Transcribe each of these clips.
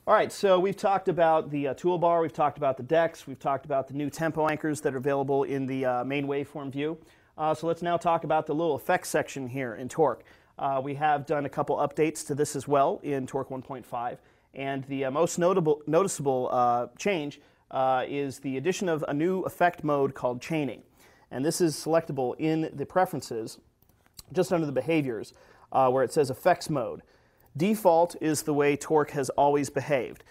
All right, so we've talked about the toolbar, we've talked about the decks, we've talked about the new tempo anchors that are available in the main waveform view. So let's now talk about the little effects section here in Torq. We have done a couple updates to this as well in Torq 1.5, and the most noticeable change is the addition of a new effect mode called chaining. And this is selectable in the preferences, just under the behaviors, where it says effects mode. Default is the way Torq has always behaved.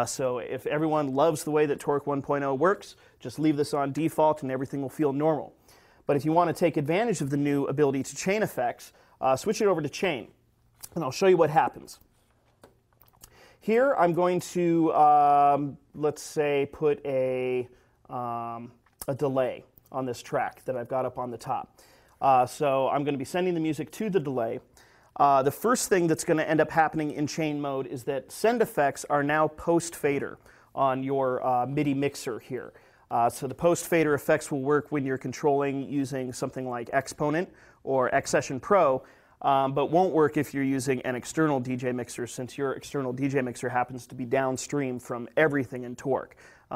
So if everyone loves the way that Torq 1.0 works, just leave this on default and everything will feel normal. But if you want to take advantage of the new ability to chain effects, switch it over to chain, and I'll show you what happens. Here I'm going to, let's say, put a delay on this track that I've got up on the top. So I'm going to be sending the music to the delay. The first thing that's going to end up happening in chain mode is that send effects are now post-fader on your MIDI mixer here. So the post-fader effects will work when you're controlling using something like Exponent or Xsession Pro, but won't work if you're using an external DJ mixer, since your external DJ mixer happens to be downstream from everything in Torq.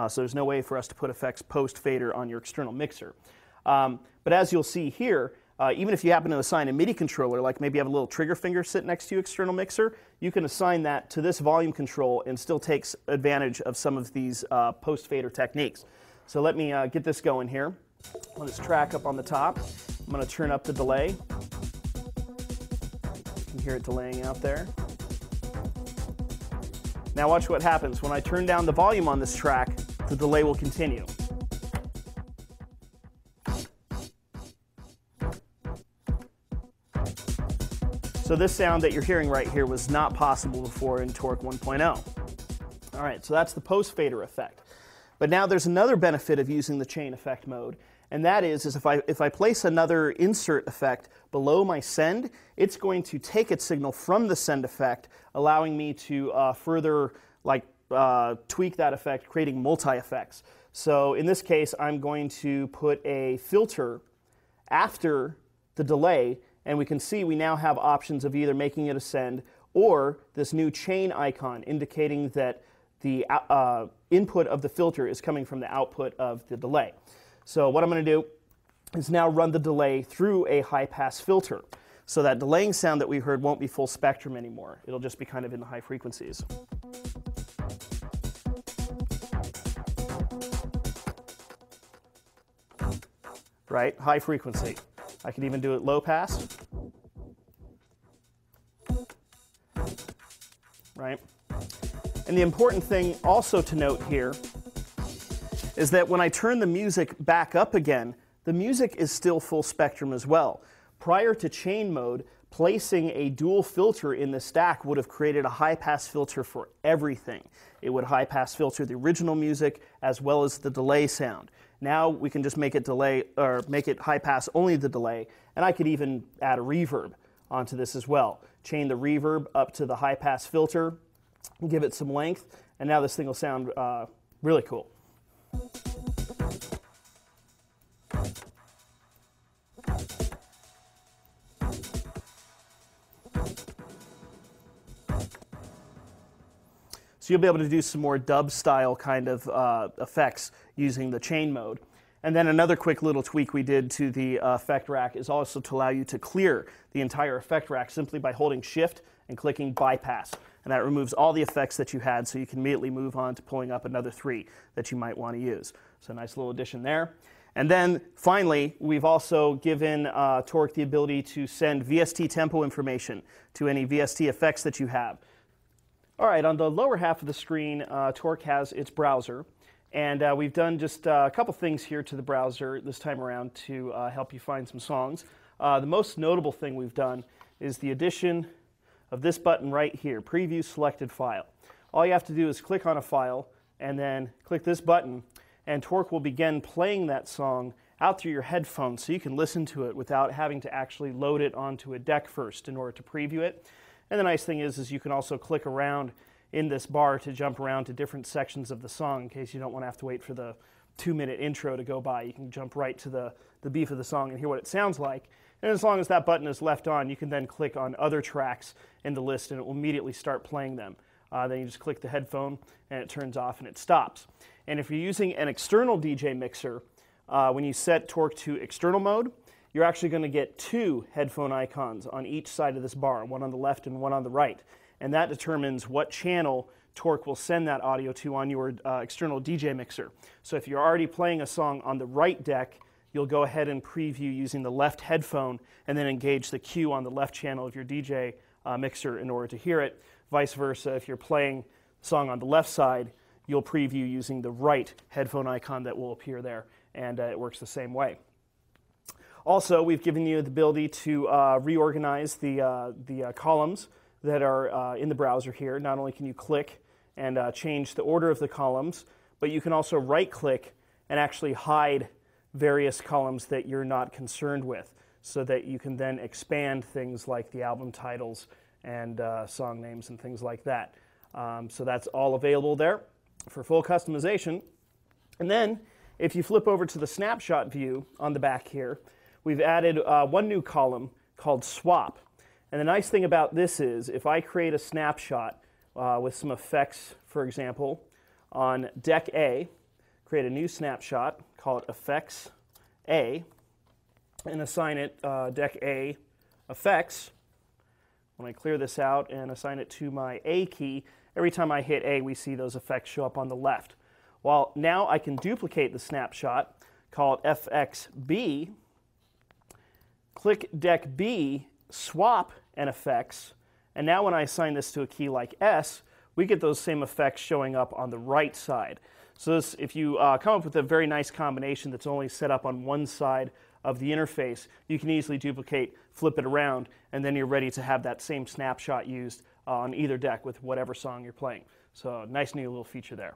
So there's no way for us to put effects post-fader on your external mixer. But as you'll see here, even if you happen to assign a MIDI controller, like maybe you have a little trigger finger sit next to your external mixer, you can assign that to this volume control and still takes advantage of some of these post-fader techniques. So let me get this going here on this track up on the top. I'm going to turn up the delay. You can hear it delaying out there. Now watch what happens. When I turn down the volume on this track, the delay will continue. So this sound that you're hearing right here was not possible before in Torq 1.0. All right, so that's the post-fader effect. But now there's another benefit of using the chain effect mode, and that is if I place another insert effect below my send, it's going to take its signal from the send effect, allowing me to further tweak that effect, creating multi-effects. So in this case, I'm going to put a filter after the delay, and we can see we now have options of either making it a send or this new chain icon indicating that the input of the filter is coming from the output of the delay. So what I'm going to do is now run the delay through a high-pass filter. So that delaying sound that we heard won't be full spectrum anymore. It'll just be kind of in the high frequencies. Right? High frequency. I can even do it low pass. Right? And the important thing also to note here is that when I turn the music back up again, the music is still full spectrum as well. Prior to chain mode, placing a dual filter in the stack would have created a high-pass filter for everything. It would high-pass filter the original music as well as the delay sound. Now we can just make it delay, or make it high-pass only the delay, and I could even add a reverb onto this as well. Chain the reverb up to the high-pass filter, give it some length, and now this thing will sound really cool. So you'll be able to do some more dub-style kind of effects using the chain mode. And then another quick little tweak we did to the effect rack is also to allow you to clear the entire effect rack simply by holding Shift and clicking Bypass. And that removes all the effects that you had, so you can immediately move on to pulling up another 3 that you might want to use. So a nice little addition there. And then finally, we've also given Torq the ability to send VST tempo information to any VST effects that you have. All right, on the lower half of the screen, Torq has its browser, and we've done just a couple things here to the browser this time around to help you find some songs. The most notable thing we've done is the addition of this button right here, Preview Selected File. All you have to do is click on a file and then click this button, and Torq will begin playing that song out through your headphones so you can listen to it without having to actually load it onto a deck first in order to preview it. And the nice thing is you can also click around in this bar to jump around to different sections of the song in case you don't want to have to wait for the 2-minute intro to go by. You can jump right to the beef of the song and hear what it sounds like. And as long as that button is left on, you can then click on other tracks in the list and it will immediately start playing them. Then you just click the headphone and it turns off and it stops. And if you're using an external DJ mixer, when you set Torq to external mode, you're actually going to get two headphone icons on each side of this bar, one on the left and one on the right. And that determines what channel Torq will send that audio to on your external DJ mixer. So if you're already playing a song on the right deck, you'll go ahead and preview using the left headphone and then engage the cue on the left channel of your DJ mixer in order to hear it. Vice versa, if you're playing a song on the left side, you'll preview using the right headphone icon that will appear there, and it works the same way. Also, we've given you the ability to reorganize the columns that are in the browser here. Not only can you click and change the order of the columns, but you can also right-click and actually hide various columns that you're not concerned with, so that you can then expand things like the album titles and song names and things like that. So that's all available there for full customization. And then, if you flip over to the snapshot view on the back here, we've added one new column called Swap. And the nice thing about this is, if I create a snapshot with some effects, for example, on Deck A, create a new snapshot, call it Effects A, and assign it Deck A Effects. When I clear this out and assign it to my A key, every time I hit A, we see those effects show up on the left. Well, now I can duplicate the snapshot, call it FXB, click Deck B, swap and effects, and now when I assign this to a key like S, we get those same effects showing up on the right side. So this, if you come up with a very nice combination that's only set up on one side of the interface, you can easily duplicate, flip it around, and then you're ready to have that same snapshot used on either deck with whatever song you're playing. So nice new little feature there.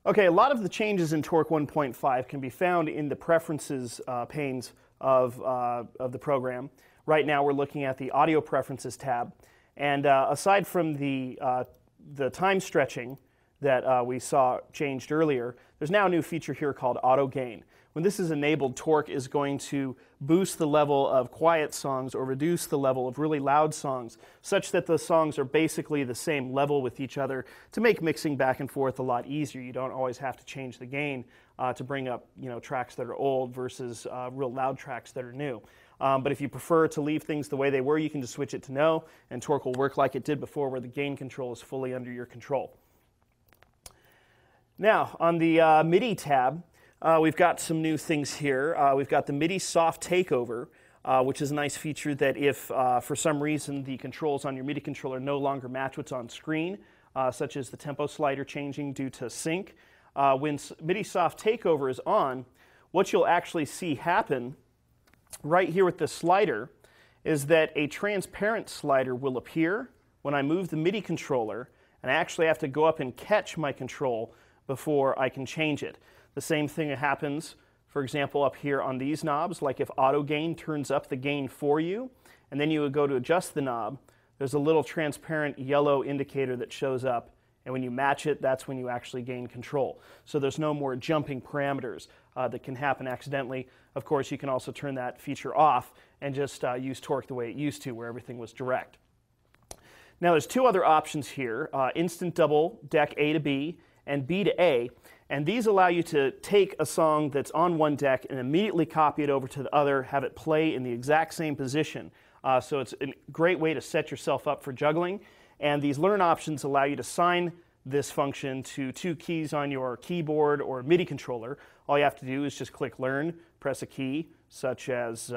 Okay, a lot of the changes in Torq 1.5 can be found in the preferences panes of the program. Right now we're looking at the audio preferences tab, and aside from the time stretching that we saw changed earlier, there's now a new feature here called auto gain. When this is enabled, Torq is going to boost the level of quiet songs or reduce the level of really loud songs, such that the songs are basically the same level with each other to make mixing back and forth a lot easier. You don't always have to change the gain to bring up tracks that are old versus real loud tracks that are new. But if you prefer to leave things the way they were, you can just switch it to no, and Torq will work like it did before, where the gain control is fully under your control. Now, on the MIDI tab, we've got some new things here. We've got the MIDI soft takeover, which is a nice feature that if for some reason the controls on your MIDI controller no longer match what's on screen, such as the tempo slider changing due to sync, when MIDI soft takeover is on, what you'll actually see happen right here with the slider is that a transparent slider will appear when I move the MIDI controller, and I actually have to go up and catch my control before I can change it. The same thing happens, for example, up here on these knobs, like if auto gain turns up the gain for you, and then you would go to adjust the knob, there's a little transparent yellow indicator that shows up, and when you match it, that's when you actually gain control. So there's no more jumping parameters that can happen accidentally. Of course, you can also turn that feature off and just use Torq the way it used to, where everything was direct. Now there's two other options here, instant double, deck A to B, and B to A, and these allow you to take a song that's on one deck and immediately copy it over to the other, have it play in the exact same position. So it's a great way to set yourself up for juggling, and these learn options allow you to assign this function to two keys on your keyboard or MIDI controller. All you have to do is just click learn, press a key such as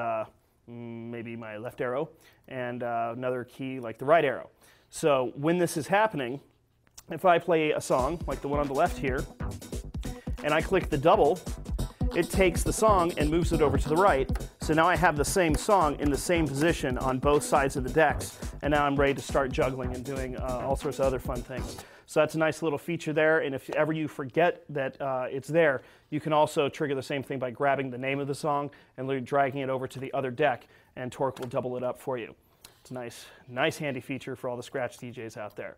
maybe my left arrow, and another key like the right arrow. So when this is happening, if I play a song like the one on the left here, and I click the double, it takes the song and moves it over to the right. So now I have the same song in the same position on both sides of the decks, and now I'm ready to start juggling and doing all sorts of other fun things. So that's a nice little feature there, and if ever you forget that it's there, you can also trigger the same thing by grabbing the name of the song and dragging it over to the other deck, and Torq will double it up for you. It's a nice handy feature for all the scratch DJs out there.